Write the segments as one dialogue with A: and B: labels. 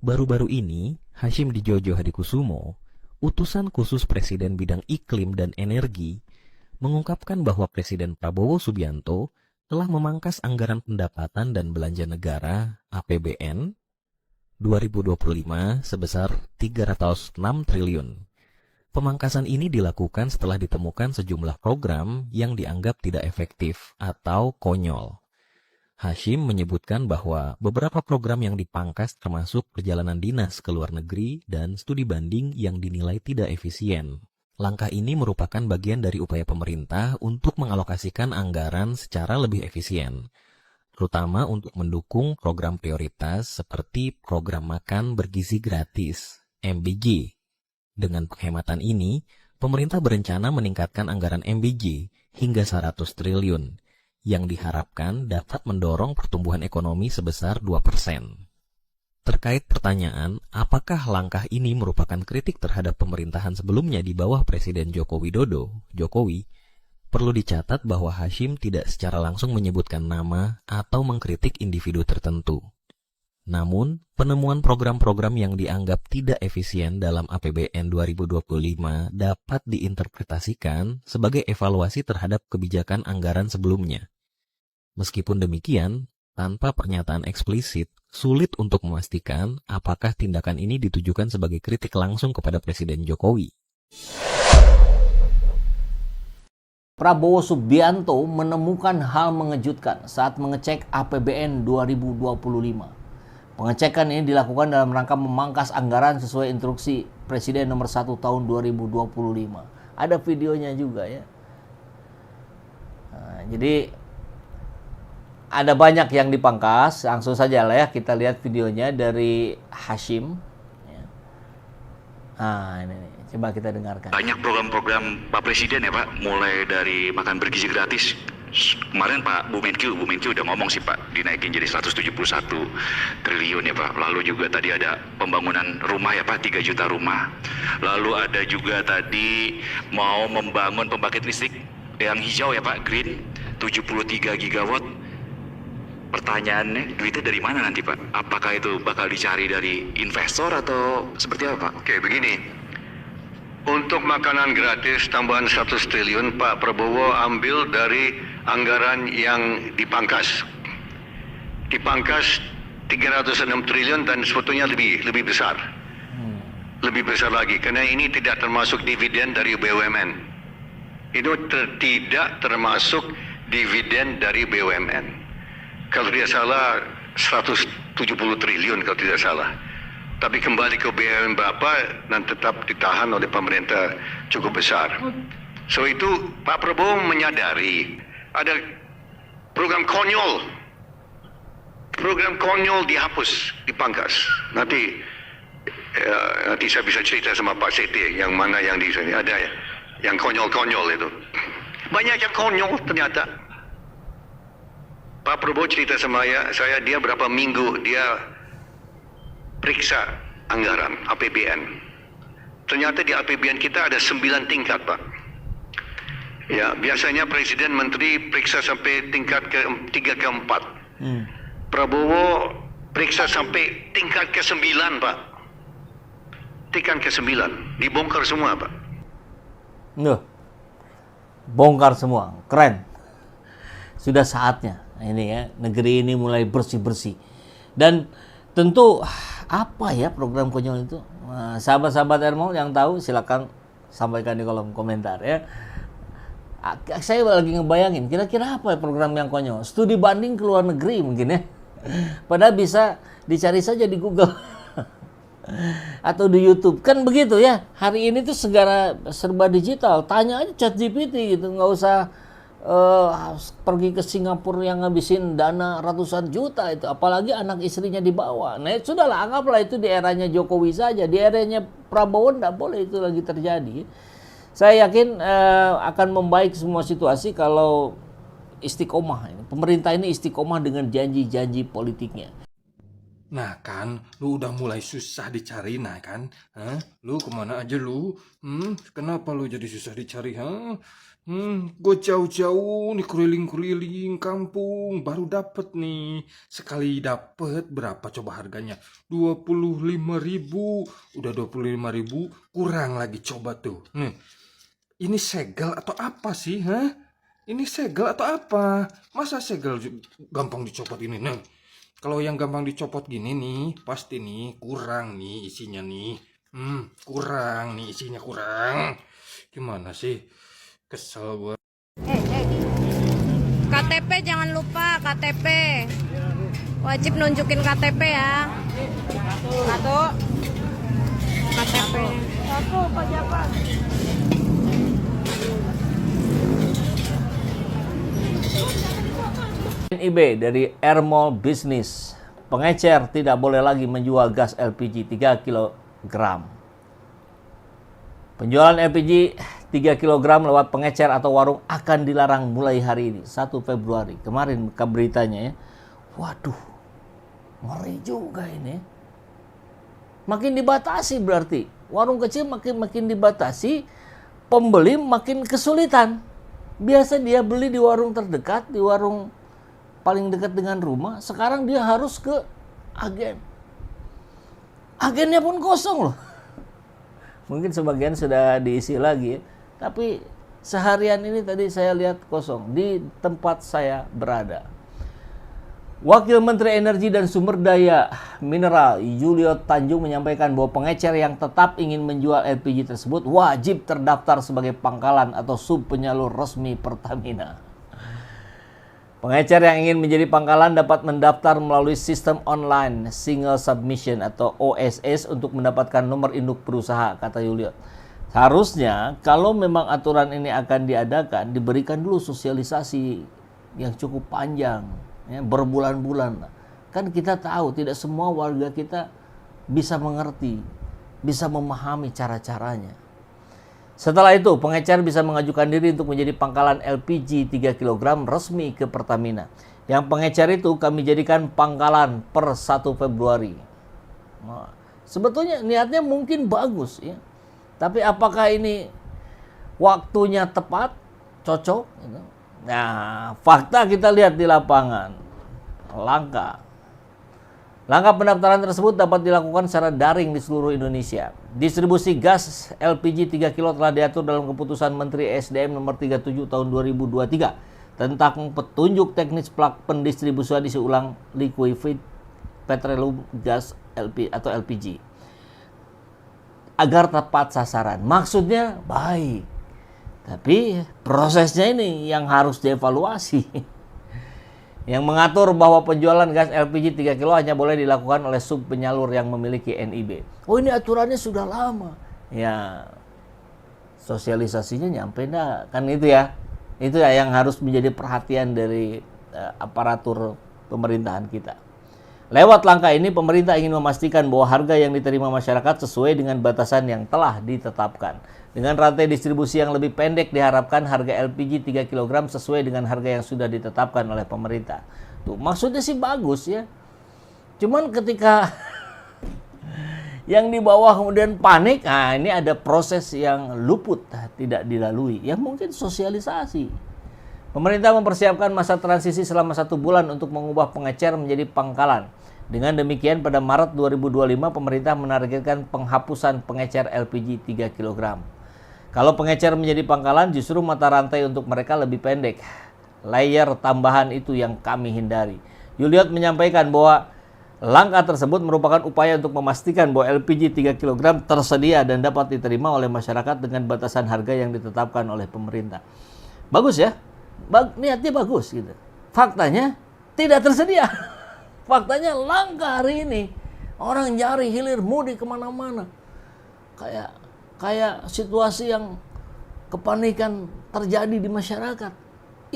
A: Baru-baru ini, Hashim Djojo Hadikusumo, utusan khusus Presiden bidang iklim dan energi, mengungkapkan bahwa Presiden Prabowo Subianto telah memangkas anggaran pendapatan dan belanja negara (APBN) 2025 sebesar 306 triliun. Pemangkasan ini dilakukan setelah ditemukan sejumlah program yang dianggap tidak efektif atau konyol. Hashim menyebutkan bahwa beberapa program yang dipangkas termasuk perjalanan dinas ke luar negeri dan studi banding yang dinilai tidak efisien. Langkah ini merupakan bagian dari upaya pemerintah untuk mengalokasikan anggaran secara lebih efisien, terutama untuk mendukung program prioritas seperti program makan bergizi gratis, MBG. Dengan penghematan ini, pemerintah berencana meningkatkan anggaran MBG hingga 100 triliun, yang diharapkan dapat mendorong pertumbuhan ekonomi sebesar 2%. Terkait pertanyaan, apakah langkah ini merupakan kritik terhadap pemerintahan sebelumnya di bawah Presiden Joko Widodo, Jokowi, perlu dicatat bahwa Hashim tidak secara langsung menyebutkan nama atau mengkritik individu tertentu. Namun, penemuan program-program yang dianggap tidak efisien dalam APBN 2025 dapat diinterpretasikan sebagai evaluasi terhadap kebijakan anggaran sebelumnya. Meskipun demikian, tanpa pernyataan eksplisit, sulit untuk memastikan apakah tindakan ini ditujukan sebagai kritik langsung kepada Presiden Jokowi.
B: Prabowo Subianto menemukan hal mengejutkan saat mengecek APBN 2025. Pengecekan ini dilakukan dalam rangka memangkas anggaran sesuai instruksi Presiden nomor 1 tahun 2025. Ada videonya juga ya. Nah, jadi ada banyak yang dipangkas, langsung saja lah ya kita lihat videonya dari Hashim. Nah ini nih, coba kita dengarkan.
C: Banyak program-program Pak Presiden ya Pak, mulai dari makan bergizi gratis. Kemarin Pak Bu Menkyu udah ngomong sih Pak, dinaikin jadi 171 triliun ya Pak. Lalu juga tadi ada pembangunan rumah ya Pak, 3 juta rumah. Lalu ada juga tadi mau membangun pembangkit listrik yang hijau ya Pak, green, 73 gigawatt. Pertanyaannya, duitnya dari mana nanti Pak? Apakah itu bakal dicari dari investor atau seperti apa Pak?
D: Oke, begini. Untuk makanan gratis tambahan 100 triliun, Pak Prabowo ambil dari anggaran yang dipangkas. Dipangkas 306 triliun dan sebetulnya lebih besar. Lebih besar lagi, karena ini tidak termasuk dividen dari BUMN. Itu tidak termasuk dividen dari BUMN. Kalau tidak salah 170 triliun kalau tidak salah. Tapi kembali ke BUMN berapa dan tetap ditahan oleh pemerintah cukup besar. So itu Pak Prabowo menyadari ada program konyol. Program konyol dihapus, dipangkas. Nanti saya bisa cerita sama Pak Seti yang mana yang di sini ada ya, yang konyol-konyol itu. Banyak yang konyol ternyata. Pak Prabowo cerita sama saya dia berapa minggu dia periksa anggaran APBN. Ternyata di APBN kita ada 9 tingkat Pak. Ya, biasanya Presiden Menteri periksa sampai tingkat ke-3 ke-4. Prabowo periksa sampai tingkat ke-9 Pak. Tingkat ke-9. Dibongkar semua Pak.
B: Bongkar semua, keren. Sudah saatnya ini ya, negeri ini mulai bersih-bersih. Dan tentu apa ya program konyol itu? Nah, sahabat-sahabat Ermol yang tahu silakan sampaikan di kolom komentar ya. Saya lagi ngebayangin kira-kira apa ya program yang konyol? Studi banding ke luar negeri mungkin ya. Padahal bisa dicari saja di Google atau di YouTube. Kan begitu ya. Hari ini tuh segala serba digital. Tanya aja ChatGPT gitu, nggak usah pergi ke Singapura yang ngabisin dana ratusan juta itu, apalagi anak istrinya dibawa. Nah, sudahlah, anggaplah itu di eranya Jokowi saja, di eranya Prabowo tidak boleh itu lagi terjadi. Saya yakin akan membaik semua situasi kalau istiqomah. Pemerintah ini istiqomah dengan janji-janji politiknya.
E: Nah kan, lu udah mulai susah dicari, nah kan? Hah? Lu kemana aja lu? Kenapa lu jadi susah dicari, ha? Gue jauh-jauh nih keliling-keliling kampung, baru dapet nih. Sekali dapet berapa coba harganya? 25.000. Udah 25.000, kurang lagi coba tuh. Nih, ini segel atau apa sih, ha? Ini segel atau apa? Masa segel gampang dicopot ini, nih? Kalau yang gampang dicopot gini nih, pasti nih kurang nih isinya nih. Kurang nih isinya kurang. Gimana sih? Kesel gua.
F: KTP jangan lupa KTP. Wajib nunjukin KTP ya. Satu. KTP. Satu pejabat.
B: NIB dari Airmall Business, pengecer tidak boleh lagi menjual gas LPG 3 kg. Penjualan LPG 3 kg lewat pengecer atau warung akan dilarang mulai hari ini, 1 Februari. Kemarin beritanya ya. Waduh, ngeri juga ini. Makin dibatasi berarti. Warung kecil makin dibatasi, pembeli makin kesulitan. Biasa dia beli di warung terdekat, di warung paling dekat dengan rumah, sekarang dia harus ke agen. Agennya pun kosong loh. Mungkin sebagian sudah diisi lagi ya. Tapi seharian ini tadi saya lihat kosong di tempat saya berada. Wakil Menteri Energi dan Sumber Daya Mineral Julio Tanjung menyampaikan bahwa pengecer yang tetap ingin menjual LPG tersebut wajib terdaftar sebagai pangkalan atau sub penyalur resmi Pertamina. Pengecer yang ingin menjadi pangkalan dapat mendaftar melalui sistem online Single Submission atau OSS untuk mendapatkan nomor induk perusahaan, kata Julio. Seharusnya kalau memang aturan ini akan diadakan, diberikan dulu sosialisasi yang cukup panjang, ya, berbulan-bulan. Kan kita tahu tidak semua warga kita bisa mengerti, bisa memahami cara-caranya. Setelah itu, pengecer bisa mengajukan diri untuk menjadi pangkalan LPG 3 kg resmi ke Pertamina. Yang pengecer itu kami jadikan pangkalan per 1 Februari. Nah, sebetulnya niatnya mungkin bagus ya. Tapi apakah ini waktunya tepat, cocok? Nah, fakta kita lihat di lapangan. Langkah pendaftaran tersebut dapat dilakukan secara daring di seluruh Indonesia. Distribusi gas LPG 3 kg telah diatur dalam keputusan Menteri SDM nomor 37 tahun 2023 tentang petunjuk teknis pendistribusian isi ulang liquefied petroleum gas atau LPG agar tepat sasaran. Maksudnya baik, tapi prosesnya ini yang harus dievaluasi. Yang mengatur bahwa penjualan gas LPG 3 kg hanya boleh dilakukan oleh sub penyalur yang memiliki NIB. Oh, ini aturannya sudah lama. Ya, sosialisasinya nyampe enggak? Kan itu ya. Itu ya yang harus menjadi perhatian dari aparatur pemerintahan kita. Lewat langkah ini, pemerintah ingin memastikan bahwa harga yang diterima masyarakat sesuai dengan batasan yang telah ditetapkan. Dengan rantai distribusi yang lebih pendek, diharapkan harga LPG 3 kg sesuai dengan harga yang sudah ditetapkan oleh pemerintah. Tuh, maksudnya sih bagus ya. Cuman ketika yang di bawah kemudian panik, nah ini ada proses yang luput, tidak dilalui. Ya mungkin sosialisasi. Pemerintah mempersiapkan masa transisi selama 1 bulan untuk mengubah pengecer menjadi pangkalan. Dengan demikian, pada Maret 2025, pemerintah menargetkan penghapusan pengecer LPG 3 kg. Kalau pengecer menjadi pangkalan, justru mata rantai untuk mereka lebih pendek. Layer tambahan itu yang kami hindari. Juliot menyampaikan bahwa langkah tersebut merupakan upaya untuk memastikan bahwa LPG 3 kg tersedia dan dapat diterima oleh masyarakat dengan batasan harga yang ditetapkan oleh pemerintah. Bagus ya? Niatnya bagus gitu. Faktanya tidak tersedia. Faktanya langka hari ini. Orang nyari hilir mudik kemana-mana. Kayak situasi yang kepanikan terjadi di masyarakat.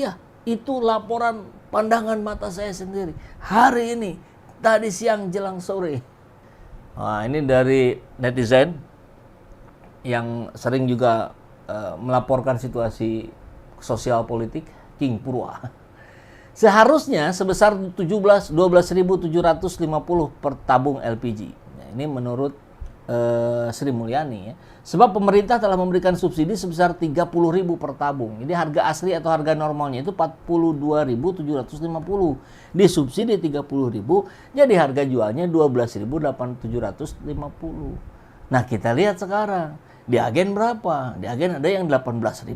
B: Ya, itu laporan pandangan mata saya sendiri. Hari ini, tadi siang jelang sore. Nah, ini dari netizen yang sering juga melaporkan situasi sosial politik, King Purwa. Seharusnya sebesar 12.750 per tabung LPG. Nah, ini menurut Sri Mulyani ya. Sebab pemerintah telah memberikan subsidi sebesar 30.000 per tabung. Jadi harga asli atau harga normalnya itu 42.750. Disubsidi 30.000, jadi harga jualnya 12.750. Nah, kita lihat sekarang di agen berapa? Di agen ada yang 18.000.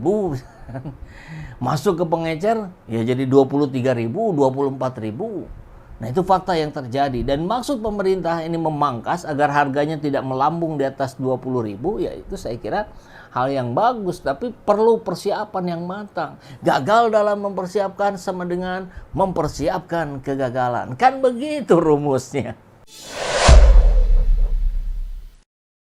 B: Masuk ke pengecer ya jadi 23.000, 24.000. Nah, itu fakta yang terjadi, dan maksud pemerintah ini memangkas agar harganya tidak melambung di atas 20.000, ya itu saya kira hal yang bagus, tapi perlu persiapan yang matang. Gagal dalam mempersiapkan sama dengan mempersiapkan kegagalan. Kan begitu rumusnya.